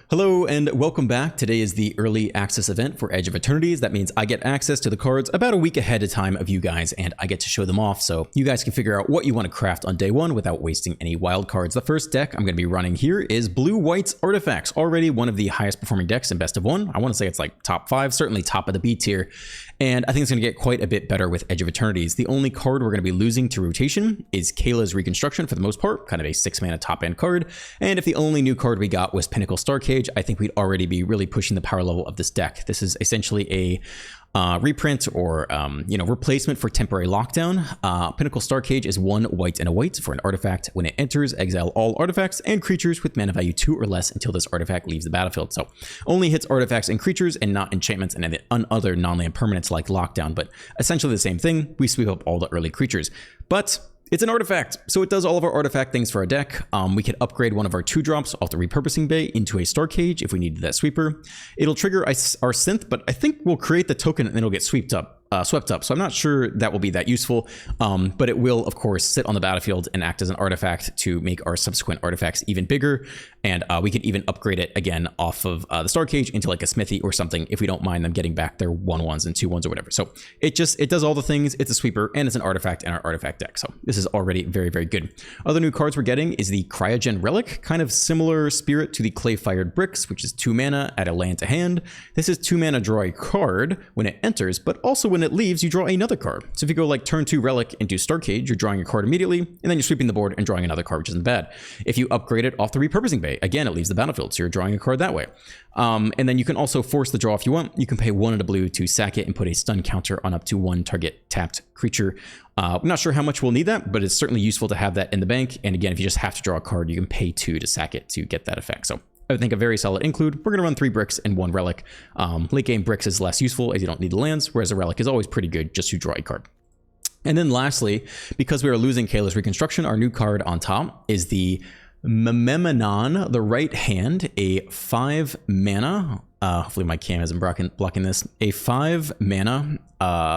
Hello and welcome back. Today is the early access event for Edge of Eternities. That means I get access to the cards about a week ahead of time of you guys, and I get to show them off so you guys can figure out what you want to craft on day one without wasting any wild cards. The first deck I'm going to be running here is Blue-White's Artifacts, already one of the highest performing decks in Best of 1. I want to say it's like top 5, certainly top of the B tier, and I think it's going to get quite a bit better with Edge of Eternities. The only card we're going to be losing to rotation is Kayla's Reconstruction for the most part, kind of a 6-mana top-end card, and if the only new card we got was Pinnacle Starcade, I think we'd already be really pushing the power level of this deck. This is essentially a reprint or replacement for Temporary Lockdown. Pinnacle Starcade is 1 white and a white for an artifact. When it enters, exile all artifacts and creatures with mana value 2 or less until this artifact leaves the battlefield. So only hits artifacts and creatures and not enchantments and other non-land permanents like Lockdown, but essentially the same thing. We sweep up all the early creatures. But it's an artifact, so it does all of our artifact things for our deck. We could upgrade one of our 2-drops off the Repurposing Bay into a Starcade if we needed that sweeper. It'll trigger our synth, but I think we'll create the token and then it'll get swept up. So I'm not sure that will be that useful, but it will, of course, sit on the battlefield and act as an artifact to make our subsequent artifacts even bigger. And we could even upgrade it again off of the Starcade into like a smithy or something if we don't mind them getting back their 1/1s and 2/1s or whatever. So it does all the things. It's a sweeper and it's an artifact in our artifact deck. So this is already very, very good. Other new cards we're getting is the Cryogen Relic, kind of similar spirit to the Clay-Fired Bricks, which is 2 mana, add a land to hand. This is 2 mana, draw a card when it enters, but also when it leaves, you draw another card. So if you go like turn 2 Relic into Starcade, you're drawing a card immediately, and then you're sweeping the board and drawing another card, which isn't bad. If you upgrade it off the Repurposing Bay, again, it leaves the battlefield, so you're drawing a card that way. And then you can also force the draw if you want. You can pay 1 and a blue to sack it and put a stun counter on up to 1 target tapped creature. I'm not sure how much we'll need that, but it's certainly useful to have that in the bank. And again, if you just have to draw a card, you can pay 2 to sack it to get that effect. So I think a very solid include. We're going to run 3 bricks and 1 relic. Late game bricks is less useful as you don't need the lands, whereas a relic is always pretty good just to draw a card. And then lastly, because we are losing Kayla's Reconstruction, our new card on top is the Mememanon, the Right Hand, a 5 mana. Hopefully my cam isn't blocking this. A 5 mana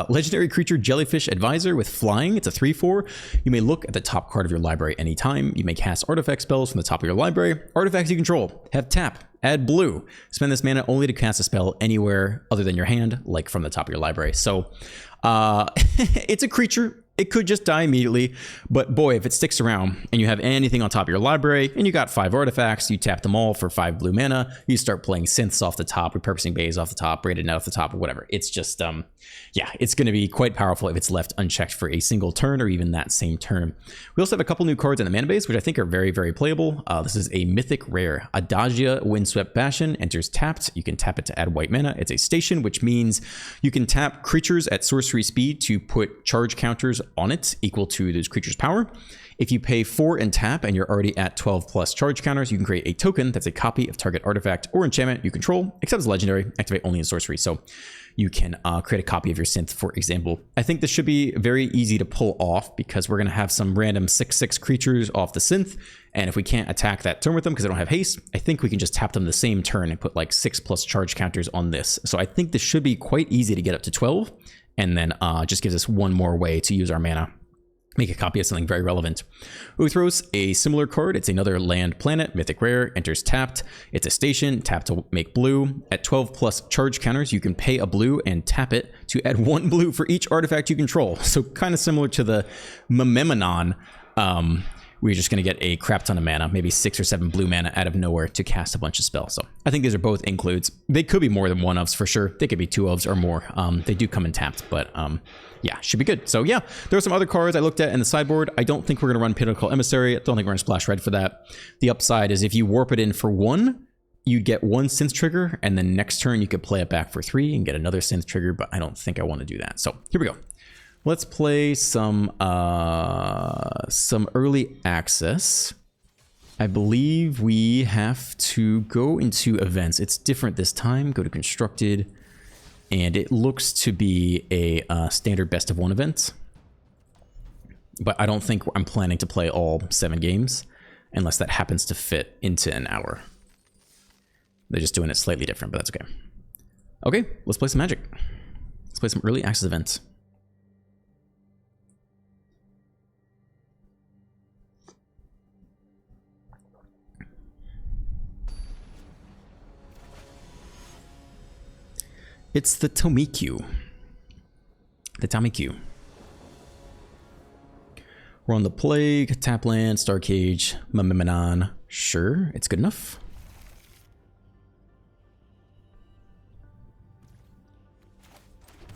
legendary creature jellyfish advisor with flying. It's a 3/4. You may look at the top card of your library anytime. You may cast artifact spells from the top of your library. Artifacts you control have tap, add blue. Spend this mana only to cast a spell anywhere other than your hand, like from the top of your library. So it's a creature. It could just die immediately, but boy, if it sticks around and you have anything on top of your library and you got 5 artifacts, you tap them all for 5 blue mana, you start playing synths off the top, repurposing bays off the top, braided net off the top, or whatever. It's just, yeah, it's going to be quite powerful if it's left unchecked for a single turn or even that same turn. We also have a couple new cards in the mana base, which I think are very, very playable. This is a mythic rare. Adagia Windswept Bastion enters tapped. You can tap it to add white mana. It's a station, which means you can tap creatures at sorcery speed to put charge counters on it equal to those creatures' power. If you pay 4 and tap and you're already at 12 plus charge counters, you can create a token that's a copy of target artifact or enchantment you control, except it's legendary, activate only in sorcery. So you can create a copy of your synth, for example. I think this should be very easy to pull off because we're going to have some random 6/6 creatures off the synth. And if we can't attack that turn with them because they don't have haste, I think we can just tap them the same turn and put like 6 plus charge counters on this. So I think this should be quite easy to get up to 12. And then just gives us one more way to use our mana. Make a copy of something very relevant. Uthros, a similar card. It's another land planet, mythic rare, enters tapped. It's a station, tap to make blue. At 12 plus charge counters, you can pay a blue and tap it to add 1 blue for each artifact you control. So kind of similar to the Mememanon. We're just going to get a crap ton of mana, maybe 6 or 7 blue mana out of nowhere to cast a bunch of spells. So I think these are both includes. They could be more than 1-ofs for sure. They could be 2-ofs or more. They do come in tapped, but yeah, should be good. So yeah, there are some other cards I looked at in the sideboard. I don't think we're going to run Pinnacle Emissary. I don't think we're going to splash red for that. The upside is if you warp it in for 1, you'd get 1 synth trigger, and then next turn you could play it back for 3 and get another synth trigger, but I don't think I want to do that. So here we go. Let's play some early access. I believe we have to go into events. It's different this time. Go to constructed, and it looks to be a standard best of 1 event. But I don't think I'm planning to play all 7 games unless that happens to fit into an hour. They're just doing it slightly different, but that's okay. Okay, let's play some Magic. Let's play some early access events. It's the Tomikyu. The Tomikyu. We're on the Plague, tap land, Star Cage, Mamimonon. Sure, it's good enough.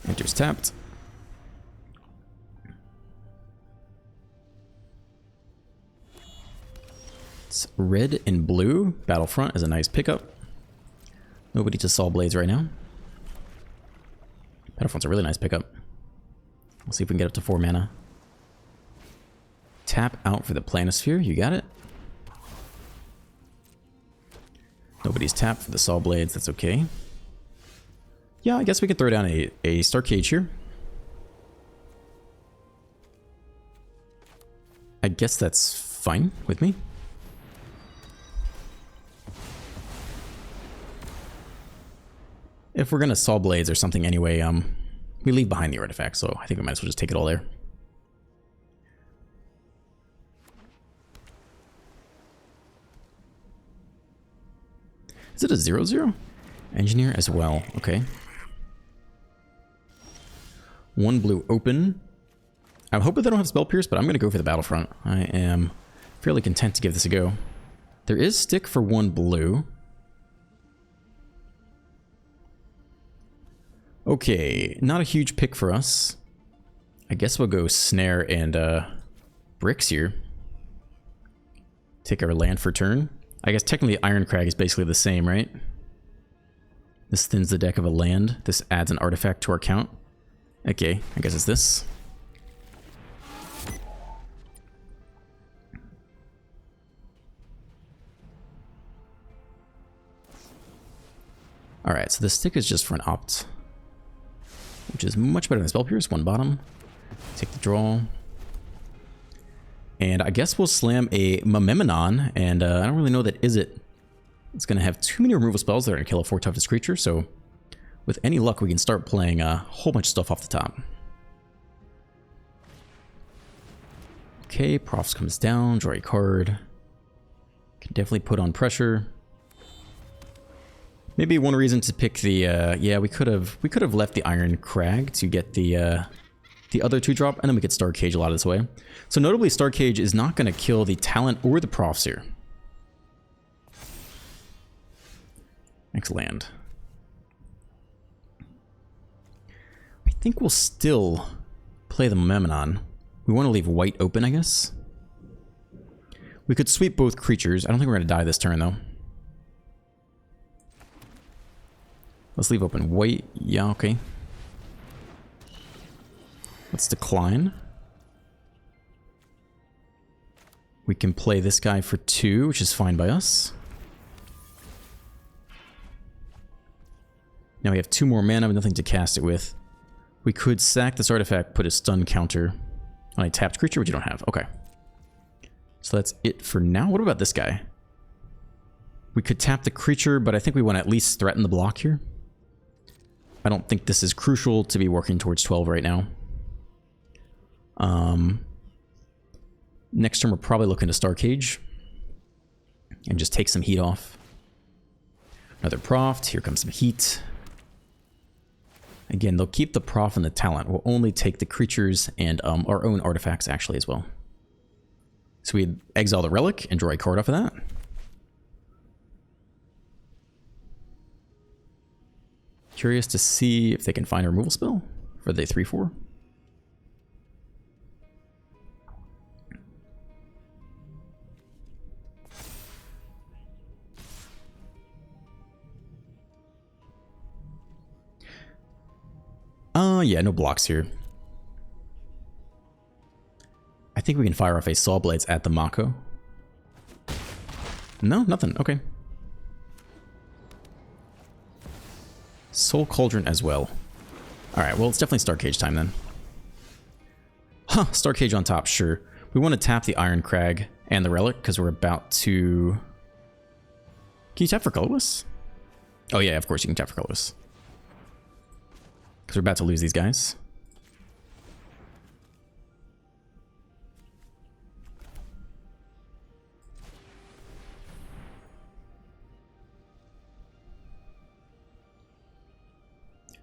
Enters tapped. It's red and blue. Battlefront is a nice pickup. Nobody to Saw Blades right now. Battlefront's a really nice pickup. We'll see if we can get up to 4 mana. Tap out for the Planisphere. You got it. Nobody's tapped for the Saw Blades. That's okay. Yeah, I guess we could throw down a Star Cage here. I guess that's fine with me. If we're gonna Saw Blades or something anyway, we leave behind the artifact, so I think we might as well just take it all there. Is it a 0/0? Engineer as well, okay. 1 blue open. I'm hoping they don't have Spell Pierce, but I'm gonna go for the Battlefront. I am fairly content to give this a go. There is stick for 1 blue. Okay, not a huge pick for us. I guess we'll go Snare and Bricks here. Take our land for turn. I guess technically Iron Crag is basically the same, right? This thins the deck of a land. This adds an artifact to our count. Okay, I guess it's this. Alright, so the stick is just for an opt, which is much better than Spell Pierce. 1 bottom. Take the draw. And I guess we'll slam a Mamimonon, and I don't really know that it's going to have too many removal spells that are going to kill a 4 toughness creature, so with any luck we can start playing a whole bunch of stuff off the top. Okay, Profs comes down, draw a card. Can definitely put on pressure. Maybe one reason to pick the, yeah, we could have left the Iron Crag to get the other 2-drop, and then we could Star Cage a lot of this way. So notably, Star Cage is not going to kill the Talent or the Profs here. Next land. I think we'll still play the Mamimonon. We want to leave white open, I guess. We could sweep both creatures. I don't think we're going to die this turn, though. Let's leave open white. Yeah, okay. Let's decline. We can play this guy for 2, which is fine by us. Now we have 2 more mana, but nothing to cast it with. We could sack this artifact, put a stun counter on a tapped creature, which you don't have. Okay. So that's it for now. What about this guy? We could tap the creature, but I think we want to at least threaten the block here. I don't think this is crucial to be working towards 12 right now. Next turn we're probably looking to Star Cage and just take some heat off. Another Proft. Here comes some heat. Again, they'll keep the Prof and the Talent. We'll only take the creatures and our own artifacts actually as well. So we exile the Relic and draw a card off of that. Curious to see if they can find a removal spell for the 3/4. Yeah, no blocks here. I think we can fire off a Saw Blades at the Mako. No, nothing. Okay. Soul Cauldron as well. Alright, well, it's definitely Star Cage time then. Huh, Star Cage on top, sure. We want to tap the Iron Crag and the Relic because we're about to... Can you tap for colorless? Oh yeah, of course you can tap for colorless. Because we're about to lose these guys.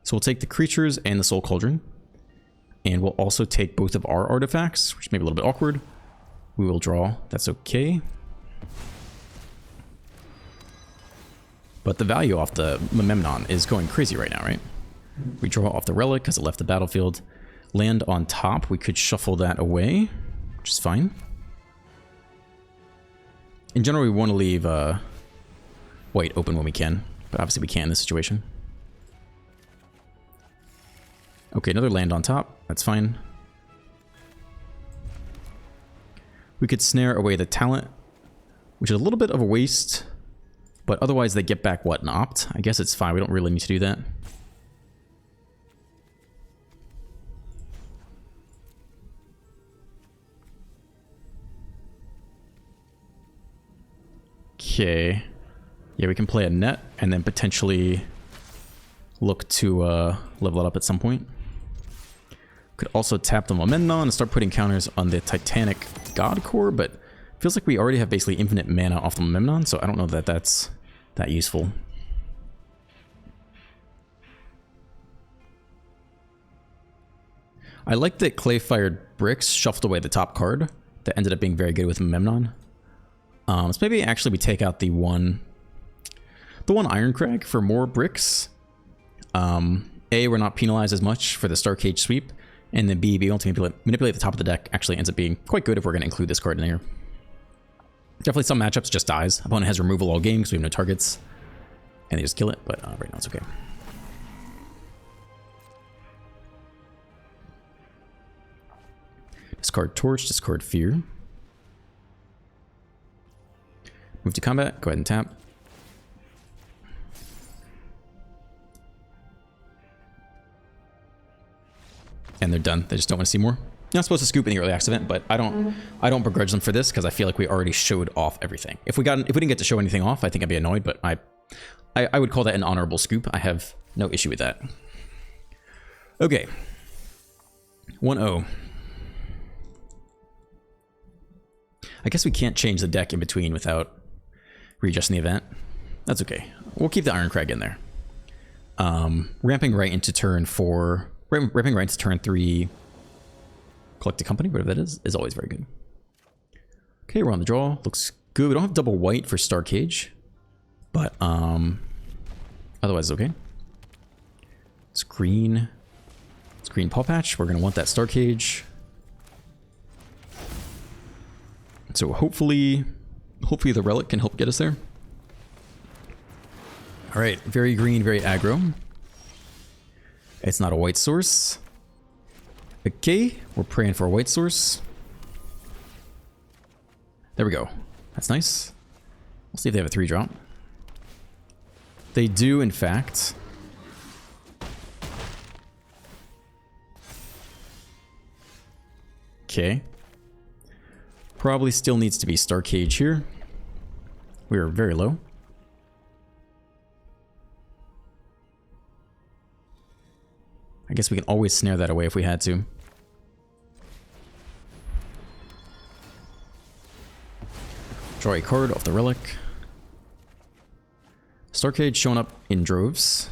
So we'll take the creatures and the Soul Cauldron. And we'll also take both of our artifacts, which may be a little bit awkward. We will draw. That's okay. But the value off the Memnon is going crazy right now, right? We draw off the Relic because it left the battlefield. Land on top. We could shuffle that away, which is fine. In general, we want to leave white open when we can. But obviously we can't in this situation. Okay, another land on top. That's fine. We could snare away the talent, which is a little bit of a waste. But otherwise they get back what, an opt? I guess it's fine. We don't really need to do that. Okay. Yeah, we can play a net and then potentially look to level it up at some point. Could also tap the Memnon and start putting counters on the Titanic God Core, but feels like we already have basically infinite mana off the Memnon, so I don't know that that's that useful. I like that Clay-Fired Bricks shuffled away the top card that ended up being very good with Memnon. So maybe actually we take out the one Ironcrag for more bricks. A, we're not penalized as much for the Star Cage sweep, and then B, being able to manipulate the top of the deck actually ends up being quite good if we're going to include this card in here. Definitely some matchups just dies. Opponent has removal all game because we have no targets, and they just kill it, but right now it's okay. Discard Torch, discard Fear. Move to combat, go ahead and tap. And they're done. They just don't want to see more. You're not supposed to scoop in the early access event, but I don't begrudge them for this because I feel like we already showed off everything. If we didn't get to show anything off, I think I'd be annoyed, but I would call that an honorable scoop. I have no issue with that. Okay. 1-0. I guess we can't change the deck in between without readjusting the event. That's okay. We'll keep the Ironcrag in there. Ramping right into turn 4. Ramping right into turn 3. Collect a Company, whatever that is always very good. Okay, we're on the draw. Looks good. We don't have double white for Star Cage, but otherwise it's okay. It's green. It's green Paw Patch. We're gonna want that Star Cage. So hopefully the Relic can help get us there. All right, very green, very aggro. It's not a white source. Okay, we're praying for a white source. There we go. That's nice. We'll see if they have a 3-drop. They do, in fact. Okay. Probably still needs to be Star Cage here. We are very low. I guess we can always snare that away if we had to. Draw a card off the Relic. Star Cage showing up in droves.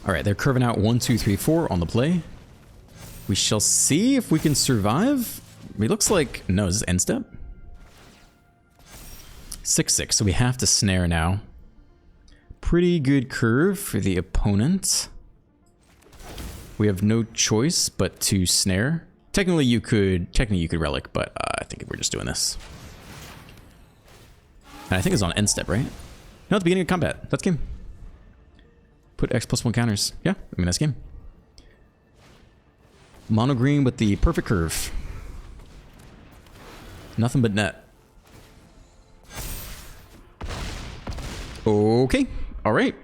Alright, they're curving out 1, 2, 3, 4 on the play. We shall see if we can survive. It looks like... No, is this end step? 6-6, so we have to snare now. Pretty good curve for the opponent. We have no choice but to snare. Technically you could Relic, but I think we're just doing this. And I think it's on end step, right? No, at the beginning of combat. That's game. Put X+1 counters. Yeah, I mean that's game. Mono green with the perfect curve. Nothing but net. Okay. All right.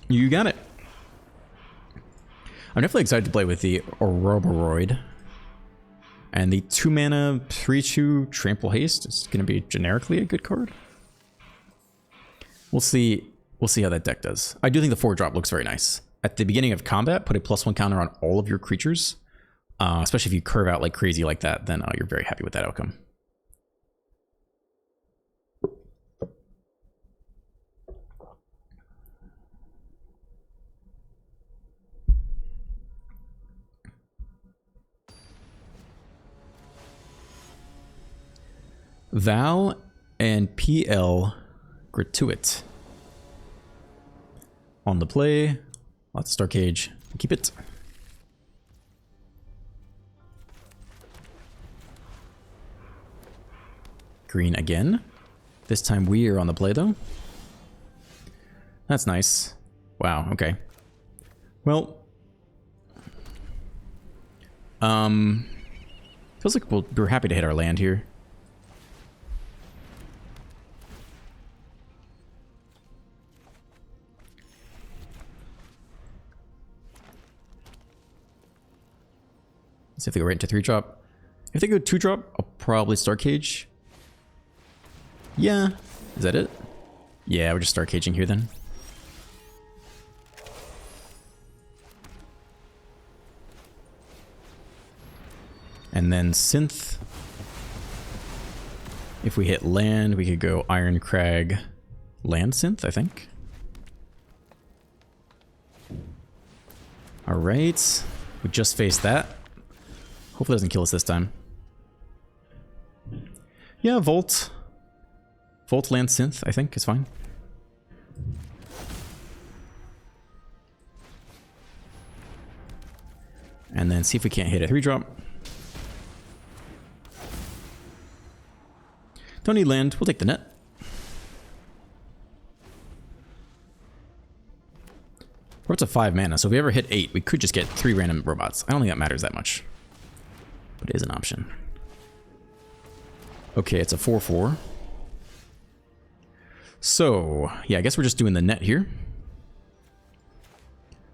You got it. I'm definitely excited to play with the Ouroboros. And the 2-mana 3/2 Trample Haste is going to be generically a good card. We'll see how that deck does. I do think the 4-drop looks very nice. At the beginning of combat, put a +1 counter on all of your creatures. Especially if you curve out like crazy like that, then you're very happy with that outcome. Val and PL Gratuit. On the play. Lots of Star Cage. Keep it. Green again. This time we are on the play though. That's nice. Wow, okay. Well, feels like we're happy to hit our land here. Let's see if they go right into 3-drop. If they go 2-drop, I'll probably Star Cage. Yeah. Is that it? Yeah, we're just Star Caging here then. And then Synth. If we hit land, we could go Iron Crag land Synth, I think. Alright. We just faced that. Hopefully it doesn't kill us this time. Yeah, Volt. Volt land Synth, I think, is fine. And then see if we can't hit a 3-drop. Don't need land, we'll take the net. We're up to 5 mana, so if we ever hit 8, we could just get 3 random robots. I don't think that matters that much. But it is an option. Okay, it's a 4/4. So, yeah, I guess we're just doing the net here.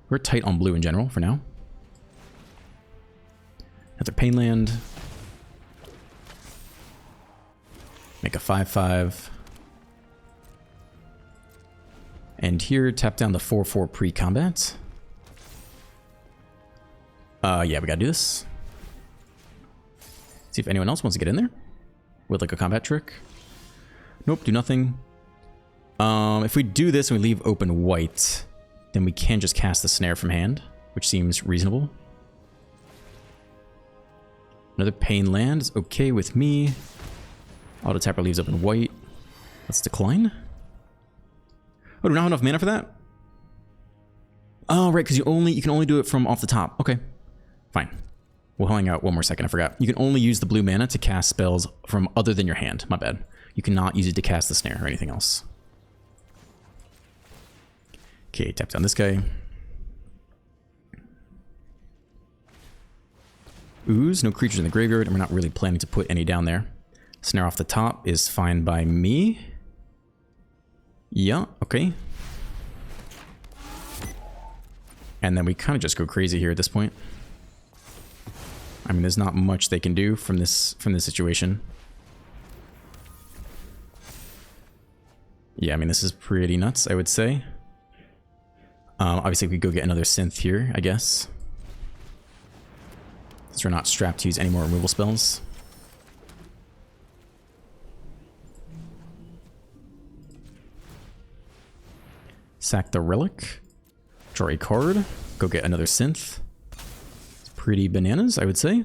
We're tight on blue in general for now. Another Pain land. Make a 5/5. And here, tap down the 4/4 pre-combat. Yeah, we gotta do this. See if anyone else wants to get in there with like a combat trick. Nope, do nothing. If we do this and we leave open white, then we can just cast the snare from hand, which seems reasonable. Another Pain land is okay with me. Auto tapper leaves open white. Let's decline. Oh, do we not have enough mana for that? Oh, right, because you can only do it from off the top. Okay, fine. We'll hang out one more second. I forgot. You can only use the blue mana to cast spells from other than your hand. My bad. You cannot use it to cast the snare or anything else. Okay, tap down this guy. Ooze, no creatures in the graveyard, and we're not really planning to put any down there. Snare off the top is fine by me. Yeah, okay. And then we kind of just go crazy here at this point. I mean, there's not much they can do from this situation. Yeah, I mean, this is pretty nuts, I would say. Obviously, we could go get another Synth here, I guess. Since we're not strapped to use any more removal spells. Sack the Relic. Draw a card. Go get another Synth. It's pretty bananas, I would say.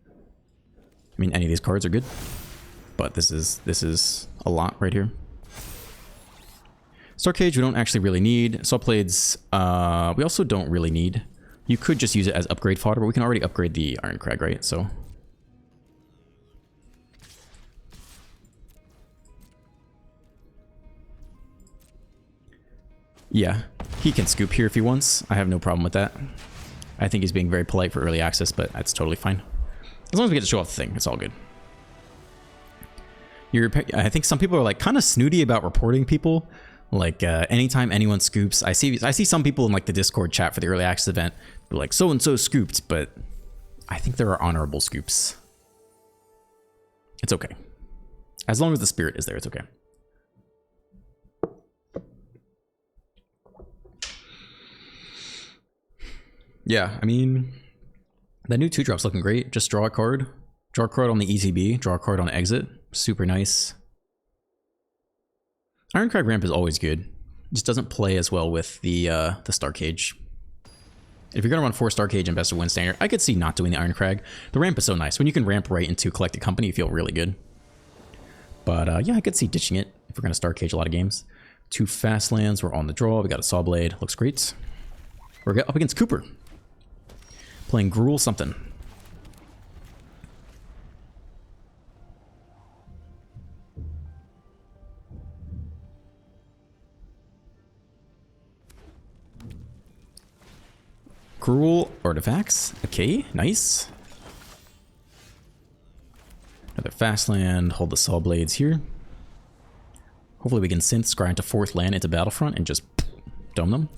I mean, any of these cards are good. But this is a lot right here. Star Cage we don't actually really need. Saw Blades we also don't really need. You could just use it as upgrade fodder, but we can already upgrade the Iron Crag, right? So yeah, he can scoop here if he wants. I have no problem with that. I think he's being very polite for early access, but that's totally fine. As long as we get to show off the thing, it's all good. I think some people are like kind of snooty about reporting people. Like anytime anyone scoops, I see some people in like the Discord chat for the early access event who are like so and so scooped, but I think there are honorable scoops. It's okay. As long as the spirit is there, it's okay. Yeah, I mean, that new 2-drop's looking great. Just draw a card. Draw a card on the ETB, draw a card on exit. Super nice. Iron Crag Ramp is always good. It just doesn't play as well with the Star Cage. If you're going to run 4 Star Cage and Best of Win Standard, I could see not doing the Iron Crag. The ramp is so nice. When you can ramp right into Collected Company, you feel really good. But yeah, I could see ditching it if we're going to Star Cage a lot of games. 2 fast lands. We're on the draw. We got a Saw Blade. Looks great. We're up against Cooper. Playing Gruul something. Gruul artifacts. Okay, nice. Another fast land. Hold the Saw Blades here. Hopefully we can synth scry into 4th land into Battlefront and just dome them.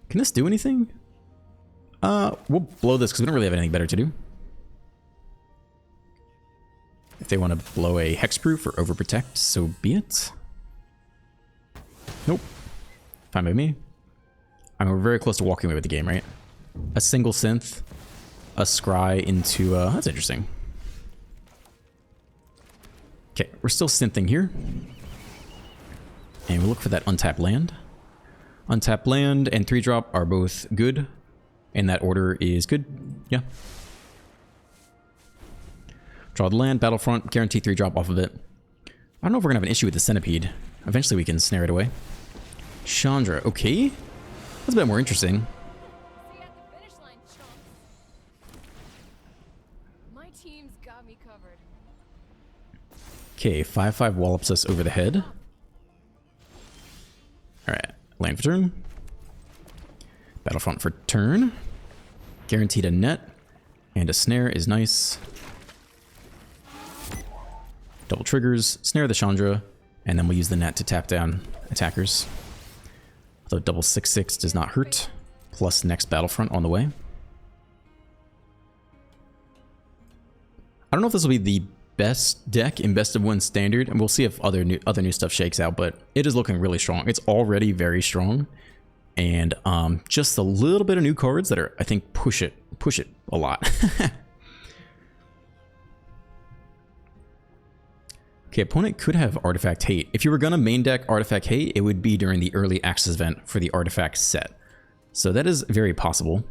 Can this do anything? We'll blow this because we don't really have anything better to do. If they want to blow a Hexproof or Overprotect, so be it. Nope. Fine by me. I mean, we're very close to walking away with the game, right? A single synth, a scry into... that's interesting. Okay, we're still synthing here. And we look for that untapped land. Untapped land and 3-drop are both good. And that order is good. Yeah. Draw the land, Battlefront, guarantee 3-drop off of it. I don't know if we're going to have an issue with the Centipede. Eventually we can snare it away. Chandra, okay. That's a bit more interesting. See you at the finish line, chump. My team's got me covered. Okay, 5/5 wallops us over the head. Alright, land for turn. Battlefront for turn. Guaranteed a net. And a snare is nice. Double triggers, snare the Chandra, and then we'll use the net to tap down attackers. Although double 6/6 does not hurt. Plus next Battlefront on the way. I don't know if this will be the best deck in Best of Win Standard, and we'll see if other new stuff shakes out, but it is looking really strong. It's already very strong. And just a little bit of new cards that are, I think, push it a lot. Okay, opponent could have Artifact Hate. If you were gonna main deck Artifact Hate, it would be during the early access event for the Artifact set. So that is very possible.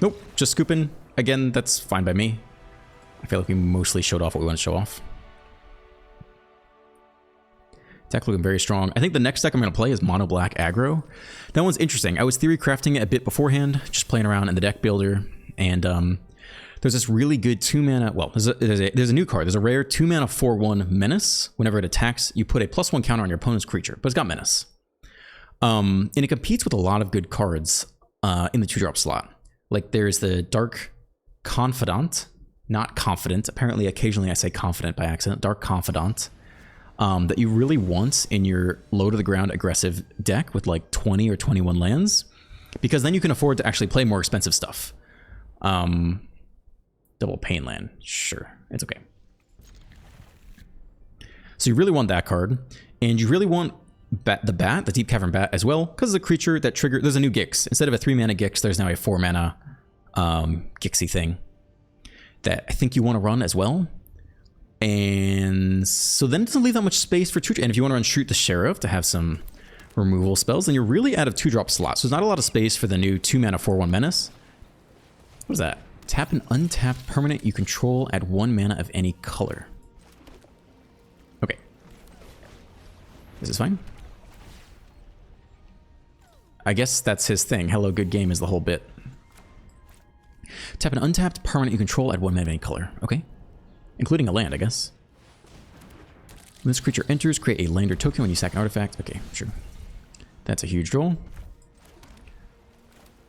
Nope, just scooping. Again, that's fine by me. I feel like we mostly showed off what we want to show off. Deck looking very strong. I think the next deck I'm going to play is Mono Black Aggro. That one's interesting. I was theory crafting it a bit beforehand, just playing around in the deck builder. And there's this really good 2-mana... Well, there's a new card. There's a rare 2-mana 4/1 Menace. Whenever it attacks, you put a +1 counter on your opponent's creature, but it's got Menace. And it competes with a lot of good cards in the 2-drop slot. Like there's the Dark Confidant, not Confident. Apparently, occasionally I say Confident by accident. Dark Confidant. That you really want in your low-to-the-ground aggressive deck with like 20 or 21 lands. Because then you can afford to actually play more expensive stuff. Double Pain Land. Sure, it's okay. So you really want that card. And you really want the Deep Cavern Bat as well. Because it's a creature that triggers... There's a new Gix. Instead of a 3-mana Gix, there's now a 4-mana Gixie thing that I think you want to run as well. And so then it doesn't leave that much space for 2. And if you want to run Shoot the Sheriff to have some removal spells, then you're really out of 2-drop slots. So there's not a lot of space for the new 2-mana 4/1 Menace. What is that? Tap an untapped permanent you control at 1 mana of any color. Okay. This is fine. I guess that's his thing. Hello, good game is the whole bit. Tap an untapped permanent you control at 1 mana of any color. Okay. Including a land, I guess. When this creature enters, create a land or token when you sack an artifact. Okay, sure. That's a huge draw.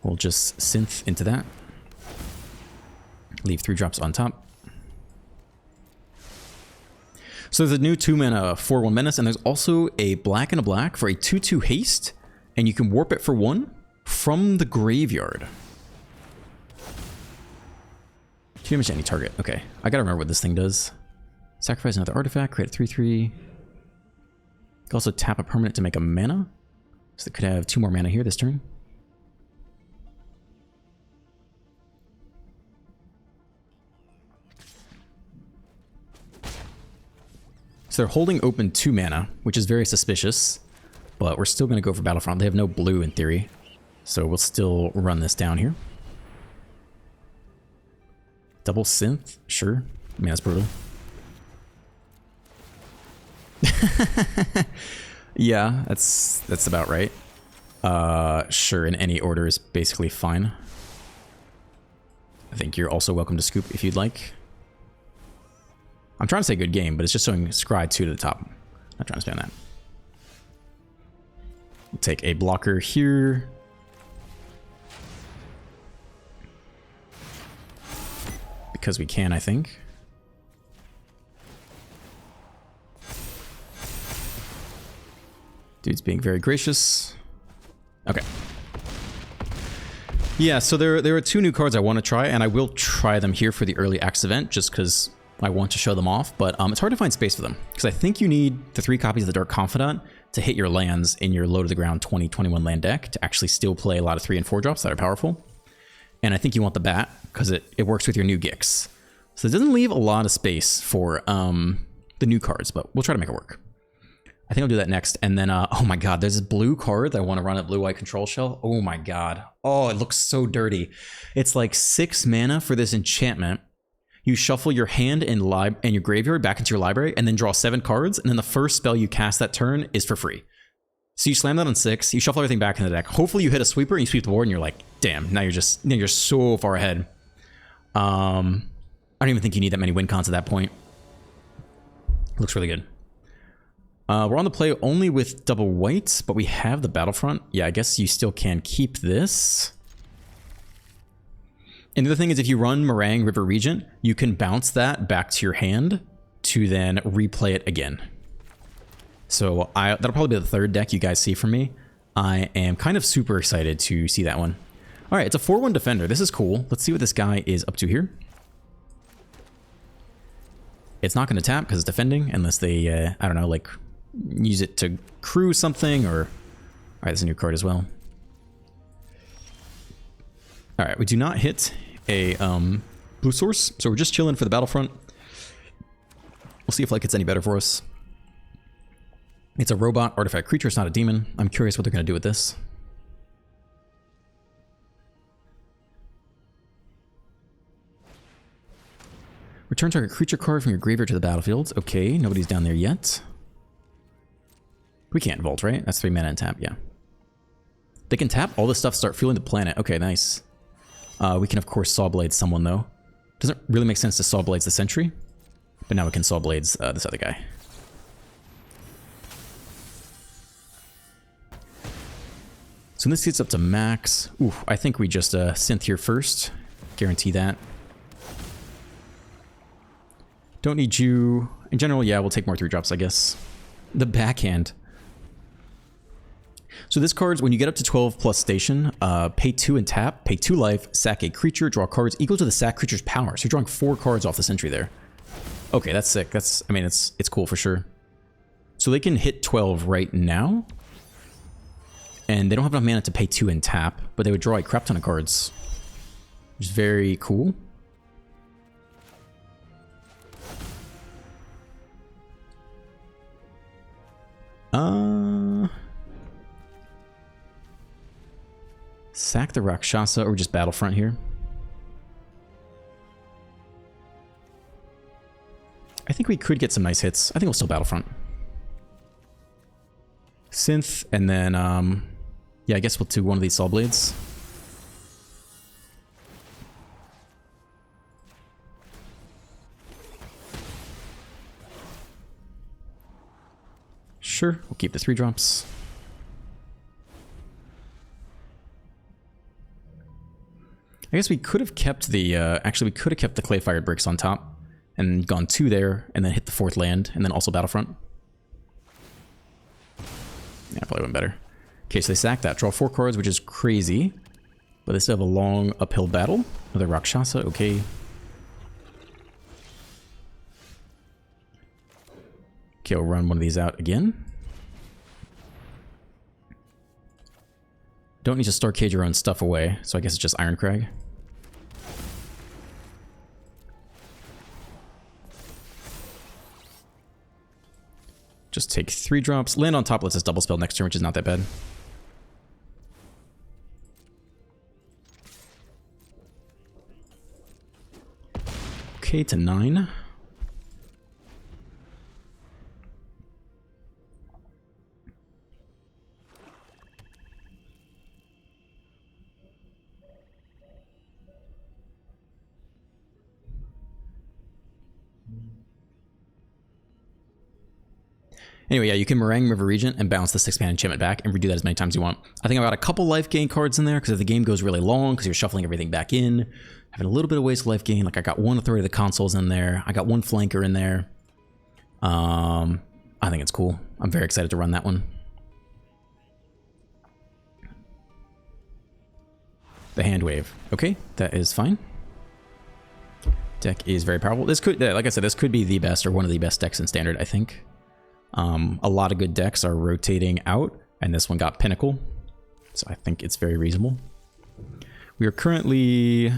We'll just synth into that. Leave 3 drops on top. So there's a new 2-mana 4/1 Menace, and there's also a black and a black for a 2/2 haste, and you can warp it for 1 from the graveyard. 2 damage to any target. Okay, I gotta remember what this thing does. Sacrifice another artifact, create a 3/3. You can also tap a permanent to make a mana. So it could have 2 more mana here this turn. So they're holding open 2 mana, which is very suspicious. But we're still going to go for Battlefront. They have no blue in theory. So we'll still run this down here. Double synth? Sure. I mean, that's brutal. Yeah, that's about right. Sure, in any order is basically fine. I think you're also welcome to scoop if you'd like. I'm trying to say good game, but it's just showing Scry 2 to the top. Not trying to spam that. We'll take a blocker here. Because we can, I think. Dude's being very gracious. Okay. Yeah, so there are 2 new cards I want to try, and I will try them here for the early access event, just because I want to show them off, but it's hard to find space for them, because I think you need the 3 copies of the Dark Confidant to hit your lands in your low to the ground 2021 land deck to actually still play a lot of 3 and 4 drops that are powerful. And I think you want the bat, because it works with your new Gix. So it doesn't leave a lot of space for the new cards, but we'll try to make it work. I think I'll do that next. And then, oh my god, there's this blue card that I want to run at blue-white control shell. Oh my god. Oh, it looks so dirty. It's like 6 mana for this enchantment. You shuffle your hand and your graveyard back into your library, and then draw 7 cards, and then the first spell you cast that turn is for free. So you slam that on 6, you shuffle everything back in the deck. Hopefully you hit a sweeper and you sweep the board, and you're like, damn, now you're so far ahead. I don't even think you need that many win cons at that point. Looks really good. We're on the play only with double white, but we have the Battlefront. Yeah, I guess you still can keep this. And the other thing is, if you run Meringue River Regent, you can bounce that back to your hand to then replay it again. So that'll probably be the 3rd deck you guys see from me. I am kind of super excited to see that one. All right, it's a 4/1 defender. This is cool. Let's see what this guy is up to here. It's not going to tap because it's defending, unless they, I don't know, like use it to crew something, or... All right, there's a new card as well. All right, we do not hit a blue source, so we're just chilling for the Battlefront. We'll see if like it's any better for us. It's a robot artifact creature, it's not a demon. I'm curious what they're going to do with this. Return target creature card from your graveyard to the battlefield. Okay, nobody's down there yet. We can't vault, right? That's 3 mana and tap, yeah. They can tap all this stuff, start fueling the planet. Okay, nice. We can, of course, Saw Blade someone, though. Doesn't really make sense to Saw Blades the Sentry, but now we can Saw Blades this other guy. So this gets up to max. Ooh, I think we just synth here first. Guarantee that. Don't need you. In general, yeah, we'll take more 3-drops, I guess. The backhand. So this card's when you get up to 12 plus station, pay 2 and tap, pay 2 life, sack a creature, draw cards equal to the sack creature's power. So you're drawing 4 cards off the Sentry there. Okay, that's sick. That's, I mean, it's cool for sure. So they can hit 12 right now. And they don't have enough mana to pay 2 and tap, but they would draw a crap ton of cards. Which is very cool. Sack the Rakshasa or just Battlefront here. I think we could get some nice hits. I think we'll still Battlefront. Synth, and then, yeah, I guess we'll do one of these Saw Blades. Sure, we'll keep the 3-drops. I guess we could have kept the, actually we could have kept the Clay-Fired Bricks on top and gone 2 there and then hit the 4th land and then also Battlefront. Yeah, probably went better. Okay, so they sack that. Draw 4 cards, which is crazy. But they still have a long uphill battle. Another Rakshasa, okay. Okay, we'll run one of these out again. Don't need to Starcade your own stuff away, so I guess it's just Ironcrag. Just take 3 drops. Land on top lets us double spell next turn, which is not that bad. Okay, to 9. Anyway, yeah, you can Meringue River Regent and bounce the 6-mana enchantment back and redo that as many times as you want. I think I've got a couple life gain cards in there because if the game goes really long, because you're shuffling everything back in, having a little bit of waste life gain. Like I got 1 Authority of the Consoles in there. I got 1 Flanker in there. I think it's cool. I'm very excited to run that one. The Hand Wave. Okay, that is fine. Deck is very powerful. This could, like I said, this could be the best or one of the best decks in Standard, I think. A lot of good decks are rotating out, and this one got Pinnacle, so I think it's very reasonable. We are currently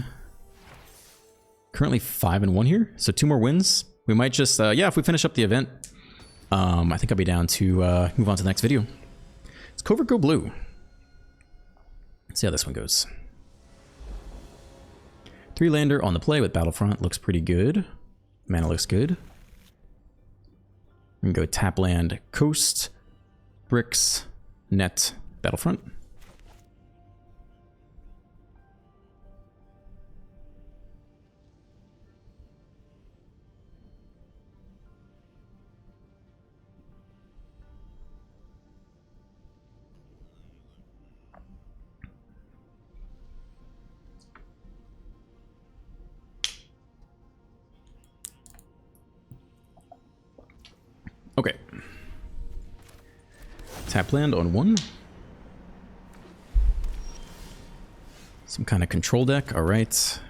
5-1 here, so 2 more wins. We might just, yeah, if we finish up the event, I think I'll be down to move on to the next video. Let's Covert go blue. Let's see how this one goes. 3-lander on the play with Battlefront looks pretty good. Mana looks good. We can go tap land, coast, bricks, net, Battlefront. Okay. Tap land on 1. Some kind of control deck, alright.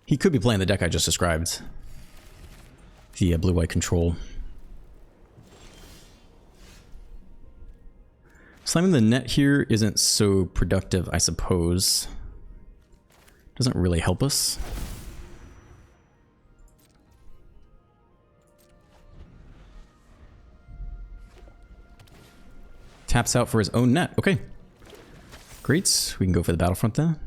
He could be playing the deck I just described. The blue-white control. Slamming the net here isn't so productive, I suppose. Doesn't really help us. Taps out for his own net. Okay. Great. We can go for the Battlefront then.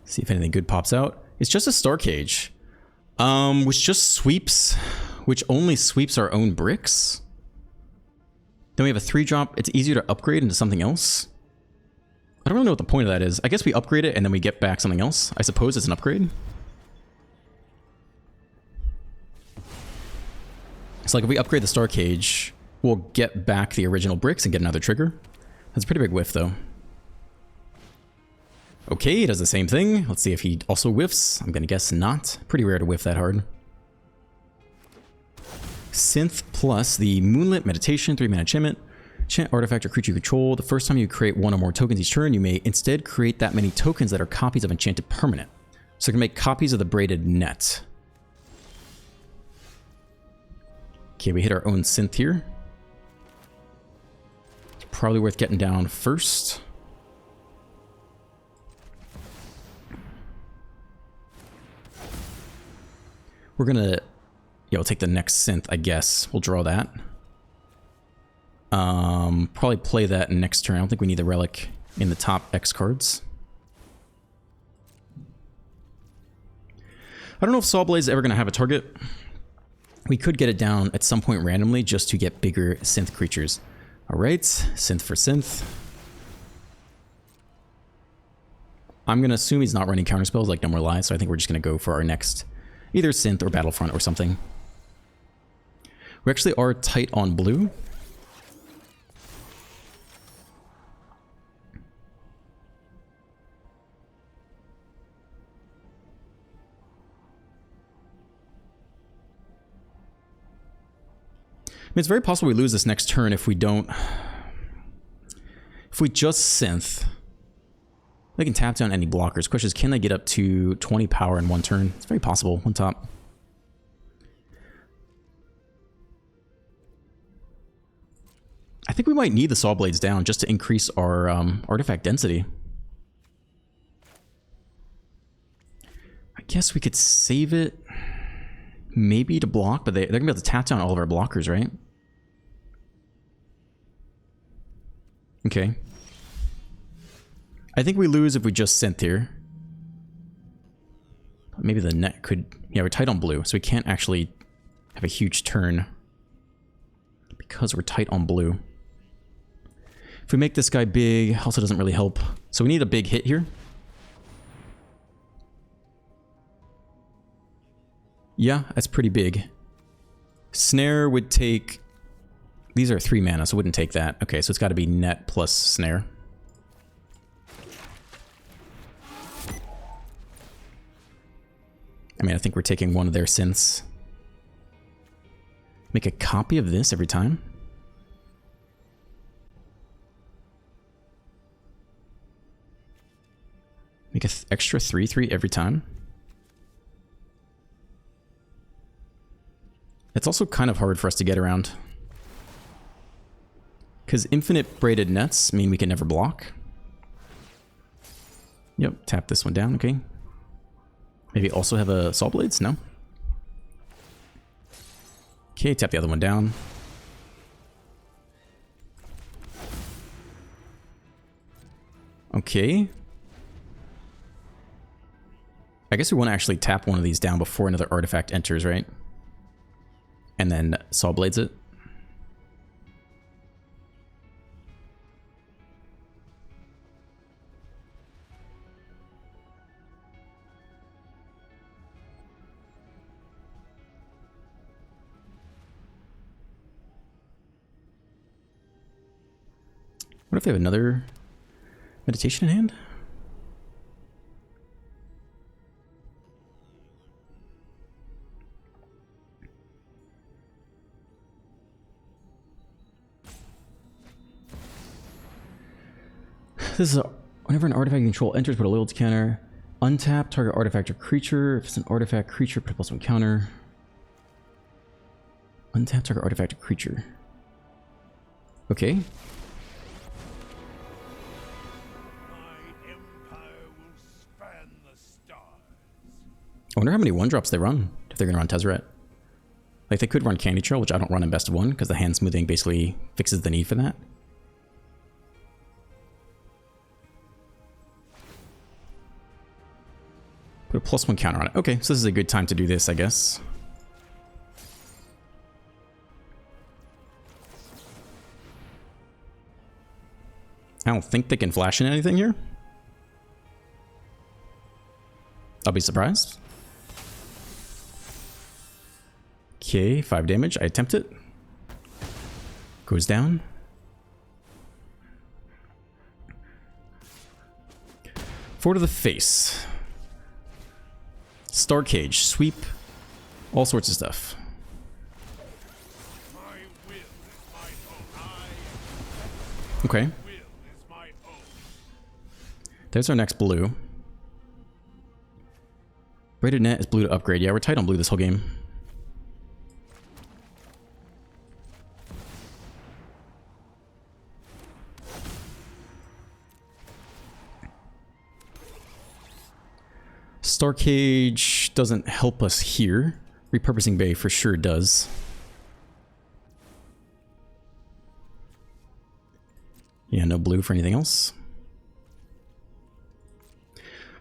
See if anything good pops out. It's just a Star Cage. Which just sweeps, which only sweeps our own bricks. Then we have a 3-drop. It's easier to upgrade into something else. I don't really know what the point of that is. I guess we upgrade it and then we get back something else. I suppose it's an upgrade. So like if we upgrade the Star Cage, we'll get back the original bricks and get another trigger. That's a pretty big whiff though. Okay, he does the same thing. Let's see if he also whiffs. I'm gonna guess not. Pretty rare to whiff that hard. Synth plus the Moonlit Meditation, 3-mana enchantment. Enchant artifact or creature you control. The first time you create 1 or more tokens each turn, you may instead create that many tokens that are copies of enchanted permanent. So you can make copies of the braided net. Okay, we hit our own synth here. It's probably worth getting down first. We're gonna, yeah, we'll take the next synth, I guess. We'll draw that. Probably play that next turn. I don't think we need the relic in the top X cards. I don't know if Sawblade is ever gonna have a target. We could get it down at some point randomly just to get bigger synth creatures. Alright, synth for synth. I'm going to assume he's not running counterspells like No More Lies, so I think we're just going to go for our next either synth or Battlefront or something. We actually are tight on blue. I mean, it's very possible we lose this next turn if we don't... If we just synth. They can tap down any blockers. Question is, can they get up to 20 power in 1 turn? It's very possible. 1 top. I think we might need the Saw Blades down just to increase our artifact density. I guess we could save it maybe to block, but they're going to be able to tap down all of our blockers, right? Okay. I think we lose if we just synth here. Maybe the net could... Yeah, we're tight on blue, so we can't actually have a huge turn because we're tight on blue. If we make this guy big, also doesn't really help. So we need a big hit here. Yeah, that's pretty big. Snare would take... These are 3 mana, so it wouldn't take that. Okay, so it's got to be net plus snare. I mean, I think we're taking one of their synths. Make a copy of this every time. Make an extra 3/3 every time. It's also kind of hard for us to get around. Because infinite braided nets mean we can never block. Yep, tap this one down, okay. Maybe also have a Saw Blades? No. Okay, tap the other one down. Okay. I guess we want to actually tap one of these down before another artifact enters, right? And then Saw Blades it. What if they have another meditation in hand? This is whenever an artifact you control enters, put a loyalty counter. Untap target artifact or creature. If it's an artifact creature, put a +1 counter. Untap target artifact or creature. Okay. I wonder how many 1-drops they run, if they're going to run Tezzeret. Like, they could run Candy Trail, which I don't run in best of 1, because the hand smoothing basically fixes the need for that. Put a +1 counter on it. Okay, so this is a good time to do this, I guess. I don't think they can flash in anything here. I'll be surprised. Okay, 5 damage. I attempt it. Goes down. Four to the face. Star Cage, sweep, all sorts of stuff. Okay. There's our next blue. Braided net is blue to upgrade. Yeah, we're tight on blue this whole game. Star Cage doesn't help us here. Repurposing Bay for sure does. Yeah, no blue for anything else.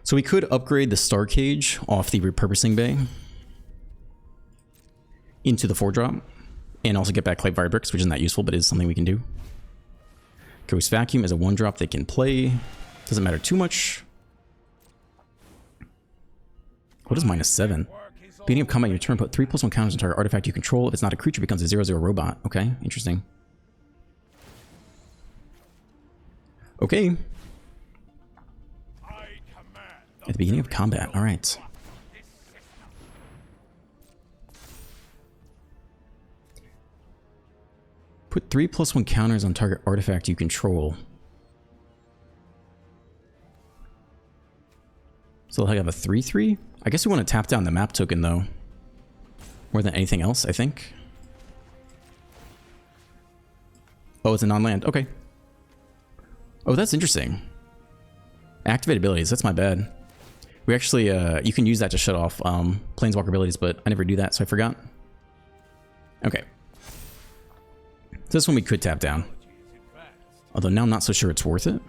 So we could upgrade the Star Cage off the Repurposing Bay into the 4-drop and also get back Clay Fire Bricks, which isn't that useful, but is something we can do. Ghost Vacuum is a 1-drop they can play. Doesn't matter too much. What is -7? Beginning of combat, your turn, put 3 +1 counters on target artifact you control. If it's not a creature, it becomes a 0/0 robot. Okay, interesting. Okay. At the beginning of combat, alright. Put 3 +1 counters on target artifact you control. So I have a 3/3? I guess we want to tap down the map token though. More than anything else, I think. Oh, it's a non-land. Okay. Oh, that's interesting. Activate abilities. That's my bad. We actually, you can use that to shut off Planeswalker abilities, but I never do that, so I forgot. Okay. So this one we could tap down. Although now I'm not so sure it's worth it.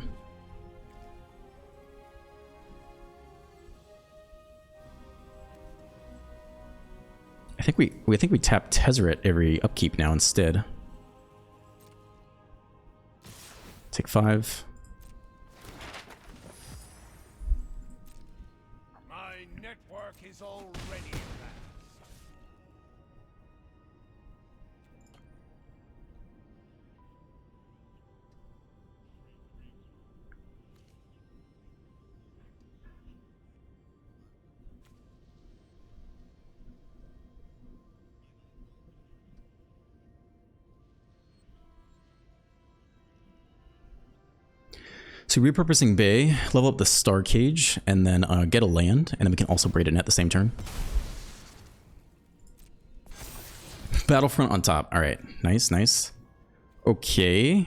I think we tap Tezzeret every upkeep now instead. Take 5. My network is already advanced. So repurposing Bay, level up the Star Cage, and then get a land, and then we can also braid it net the same turn. Battlefront on top. All right, nice, nice. Okay,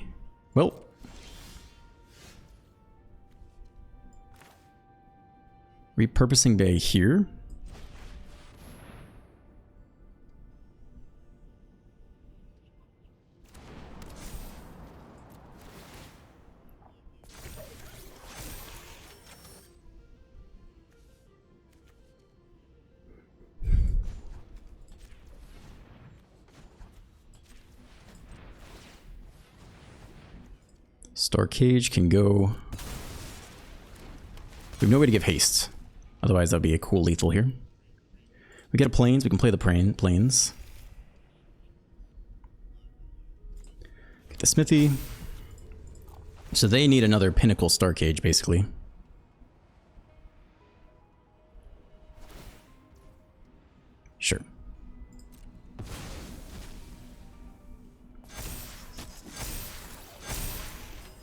well. Repurposing Bay here. Star Cage can go. We have no way to give haste. Otherwise, that'd be a cool lethal here. We get a plains. We can play the plains. Get the smithy. So they need another pinnacle Star Cage, basically. Sure.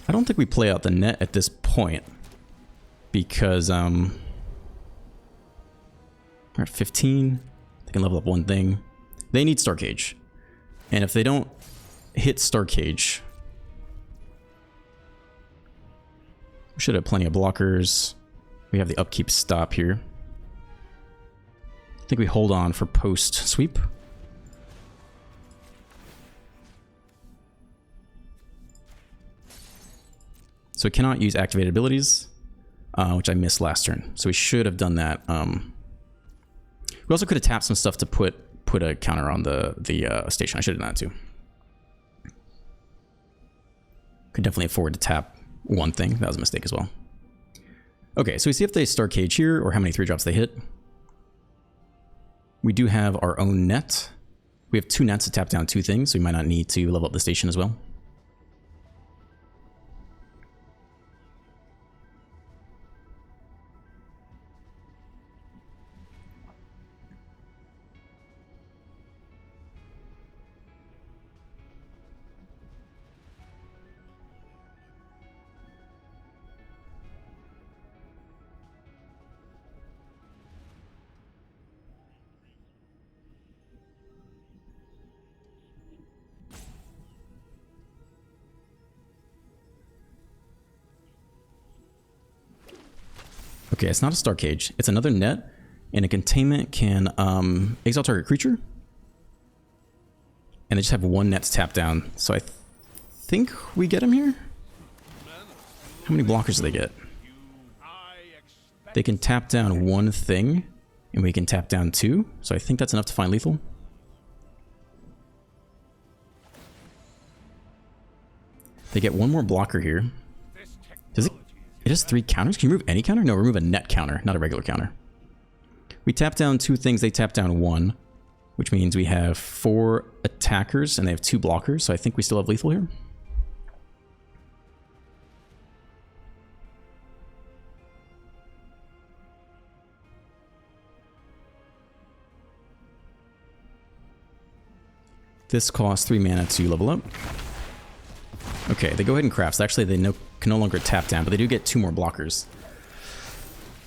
I don't think we play out the net at this point because we're at 15. They can level up one thing. They need Star Cage, and if they don't hit Star Cage, we should have plenty of blockers. We have the upkeep stop here. I think we hold on for post sweep. So we cannot use activated abilities, which I missed last turn. So we should have done that. We also could have tapped some stuff to put a counter on the station. I should have done that too. Could definitely afford to tap one thing. That was a mistake as well. Okay, so we see if they Star Cage here or how many 3-drops they hit. We do have our own net. We have 2 nets to tap down 2 things, so we might not need to level up the station as well. Okay, it's not a Star Cage. It's another net, and a containment can exile target creature. And they just have 1 net to tap down. So I think we get him here? How many blockers do they get? They can tap down 1 thing, and we can tap down 2. So I think that's enough to find lethal. They get 1 more blocker here. Does it? It has 3 counters? Can you remove any counter? No, remove a net counter, not a regular counter. We tap down 2 things, they tap down 1, which means we have 4 attackers and they have 2 blockers, so I think we still have lethal here. This costs 3 mana to level up. Okay, they go ahead and craft. So actually, they can no longer tap down, but they do get 2 more blockers.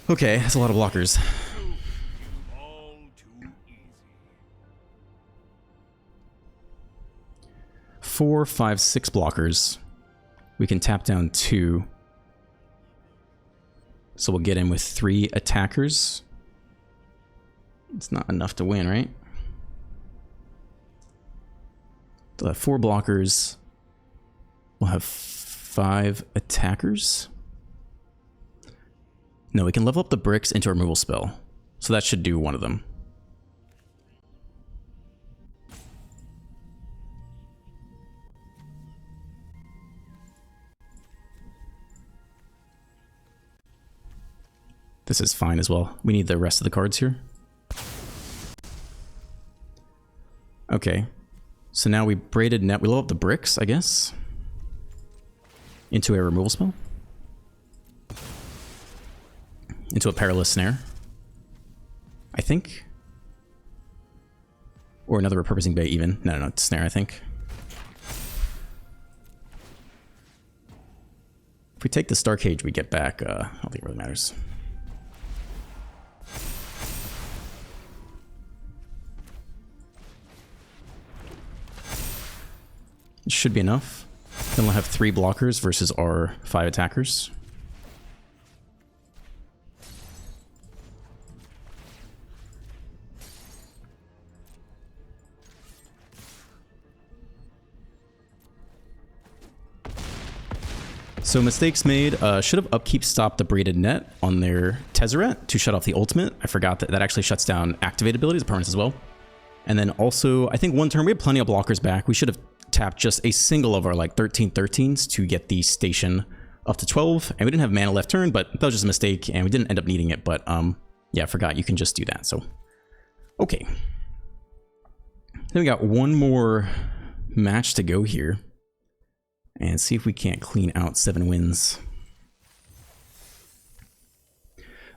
Okay, that's a lot of blockers. Four, 5, 6 blockers. We can tap down 2. So we'll get in with 3 attackers. It's not enough to win, right? They'll have 4 blockers. We'll have 5 attackers. No, we can level up the bricks into a removal spell. So that should do one of them. This is fine as well. We need the rest of the cards here. Okay. So now we braided net. We level up the bricks, I guess, into a removal spell. Into a perilous snare, I think. Or another repurposing bay even. No, it's snare, I think. If we take the Star Cage, we get back. I don't think it really matters. It should be enough. Then we'll have 3 blockers versus our 5 attackers. So mistakes made. Should have upkeep stopped the braided net on their Tezzeret to shut off the ultimate. I forgot that actually shuts down activate abilities, permanents as well. And then also, I think one turn we had plenty of blockers back. We should have tapped just a single of our like 13/13s to get the station up to 12. And we didn't have mana left turn, but that was just a mistake and we didn't end up needing it. But yeah, I forgot you can just do that. So, okay. Then we got one more match to go here. And see if we can't clean out 7 wins.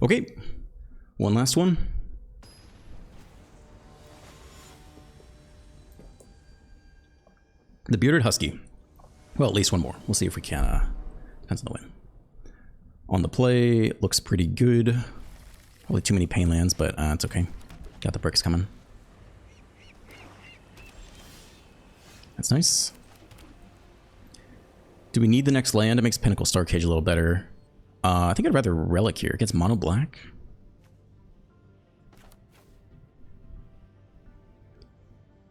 Okay, one last one. The Bearded Husky. Well, at least one more. We'll see if we can. Depends on the win. On the play, looks pretty good. Probably too many pain lands, but it's okay. Got the bricks coming. That's nice. Do we need the next land? It makes Pinnacle Star Cage a little better. I think I'd rather Relic here. It gets mono black.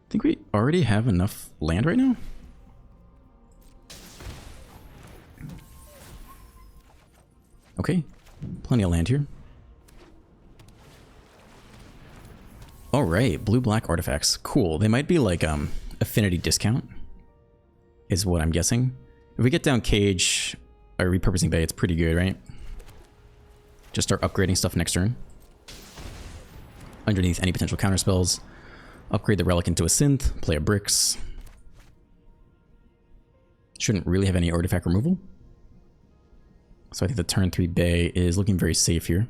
I think we already have enough land right now. Okay, plenty of land here. All right, blue-black artifacts. Cool. They might be like affinity discount, is what I'm guessing. If we get down Cage by repurposing Bay, it's pretty good, right? Just start upgrading stuff next turn. Underneath any potential counter spells. Upgrade the Relic into a Synth, play a Bricks. Shouldn't really have any artifact removal. So I think the turn 3 Bay is looking very safe here.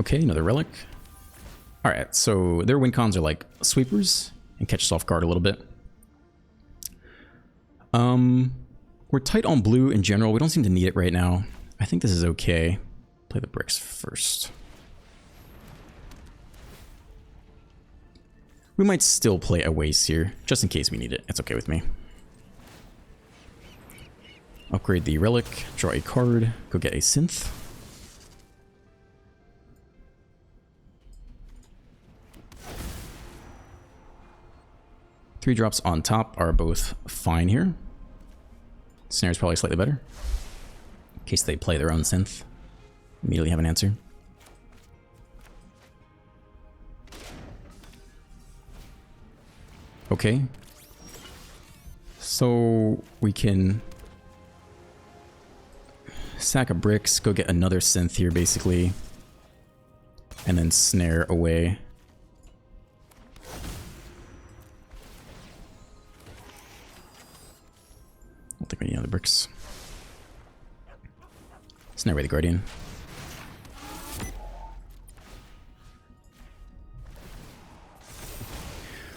Okay, another Relic. Alright, so their win cons are like sweepers and catch us off guard a little bit. We're tight on blue in general. We don't seem to need it right now. I think this is okay. Play the bricks first. We might still play a waste here, just in case we need it. It's okay with me. Upgrade the Relic, draw a card, go get a Synth. Three drops on top are both fine here. Snare's probably slightly better. In case they play their own Synth. Immediately have an answer. Okay. So we can sack a bricks, go get another Synth here basically. And then snare away. I don't think we need other bricks. Snare away the Guardian.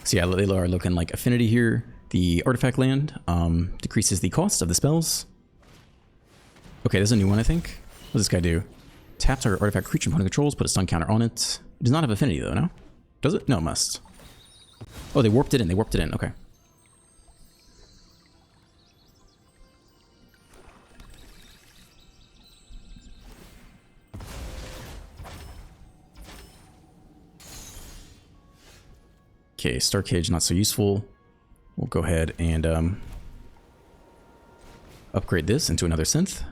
So yeah, they are looking like affinity here. The artifact land decreases the cost of the spells. Okay, there's a new one, I think. What does this guy do? Tap target artifact creature opponent controls, put a stun counter on it. It does not have affinity though, no? Does it? No, it must. Oh, they warped it in. They warped it in. Okay. Okay, Star Cage not so useful. We'll go ahead and upgrade this into another synth.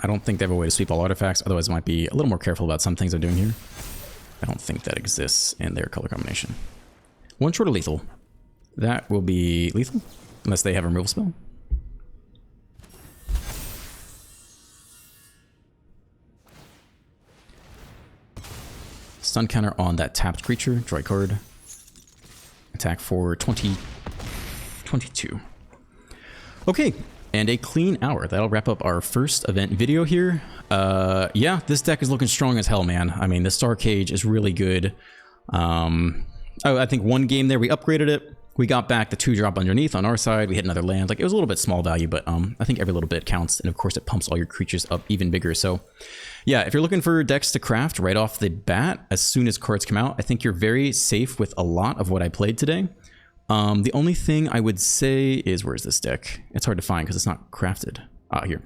I don't think they have a way to sweep all artifacts, otherwise I might be a little more careful about some things I'm doing here. I don't think that exists in their color combination. One short of lethal. That will be lethal, unless they have a removal spell. Stun counter on that tapped creature, draw a card. Attack for 22. Okay. And a clean hour. That'll wrap up our first event video here. Yeah, this deck is looking strong as hell, man. I mean, the Star Cage is really good. I think one game there we upgraded it. We got back the 2-drop underneath on our side. We hit another land. Like, it was a little bit small value, but I think every little bit counts. And of course, it pumps all your creatures up even bigger. So yeah, if you're looking for decks to craft right off the bat, as soon as cards come out, I think you're very safe with a lot of what I played today. The only thing I would say is, where's this deck? It's hard to find because it's not crafted. Here.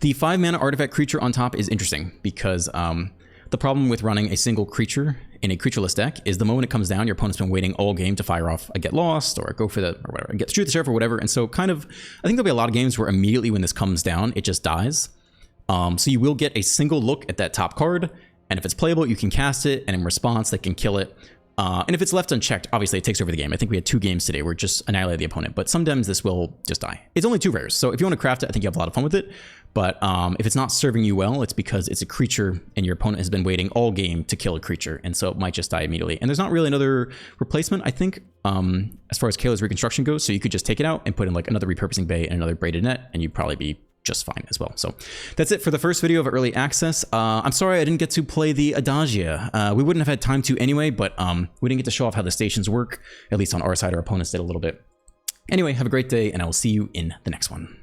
The 5-mana artifact creature on top is interesting because the problem with running a single creature in a creatureless deck is the moment it comes down, your opponent's been waiting all game to fire off a Get Lost or a Go for the, or whatever, get Shoot the Sheriff or whatever. And so kind of, I think there'll be a lot of games where immediately when this comes down, it just dies. So you will get a single look at that top card, and if it's playable, you can cast it, and in response, they can kill it. And if it's left unchecked, obviously it takes over the game. I think we had 2 games today where it just annihilated the opponent, but sometimes this will just die. It's only 2 rares, so if you want to craft it, I think you have a lot of fun with it. But if it's not serving you well, it's because it's a creature and your opponent has been waiting all game to kill a creature, and so it might just die immediately. And there's not really another replacement, I think, as far as Kayla's reconstruction goes, so you could just take it out and put in like another repurposing bay and another braided net, and you'd probably be just fine as well. So that's it for the first video of early access. I'm sorry I didn't get to play the Adagia. We wouldn't have had time to anyway, but we didn't get to show off how the stations work, at least on our side. Our opponents did a little bit. Anyway, have a great day, and I will see you in the next one.